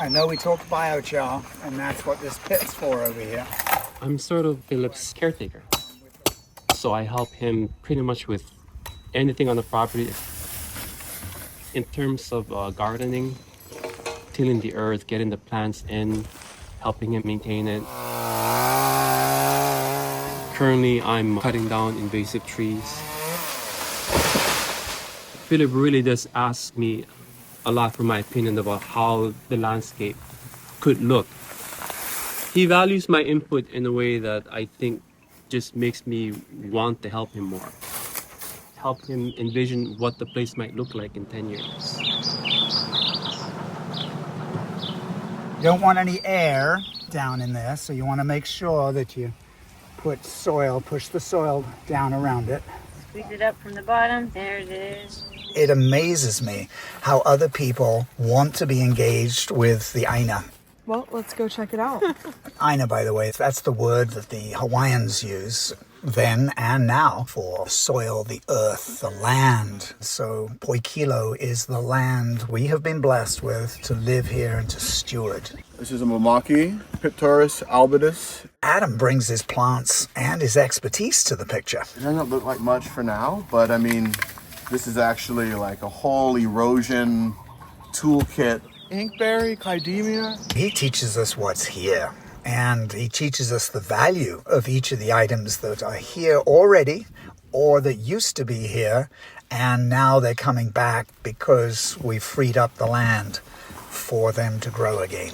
I know we talked biochar, and that's what this pit's for over here. I'm sort of Philip's caretaker. So I help him pretty much with anything on the property. In terms of gardening, tilling the earth, getting the plants in, helping him maintain it. Currently, I'm cutting down invasive trees. Philip really does ask me a lot for my opinion about how the landscape could look. He values my input in a way that I think just makes me want to help him more. Help him envision what the place might look like in 10 years. You don't want any air down in there, so you want to make sure that you push the soil down around it. Squeeze it up from the bottom. There it is. It amazes me how other people want to be engaged with the ʻāina. Well, let's go check it out. ʻāina, by the way, that's the word that the Hawaiians use then and now for soil, the earth, the land. So Poikilo is the land we have been blessed with to live here and to steward. This is a mamaki, Piptoris albidus. Adam brings his plants and his expertise to the picture. It doesn't look like much for now, but I mean, this is actually like a whole erosion toolkit. Inkberry, Clydemia. He teaches us what's here, and he teaches us the value of each of the items that are here already or that used to be here, and now they're coming back because we've freed up the land for them to grow again.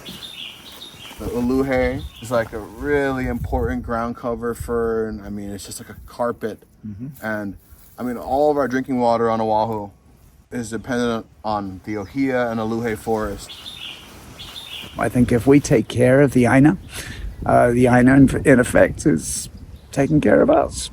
The uluhe is like a really important ground cover fern. I mean, it's just like a carpet. And I mean, all of our drinking water on Oahu is dependent on the ohia and uluhe forest. I think if we take care of the ʻāina in effect is taking care of us.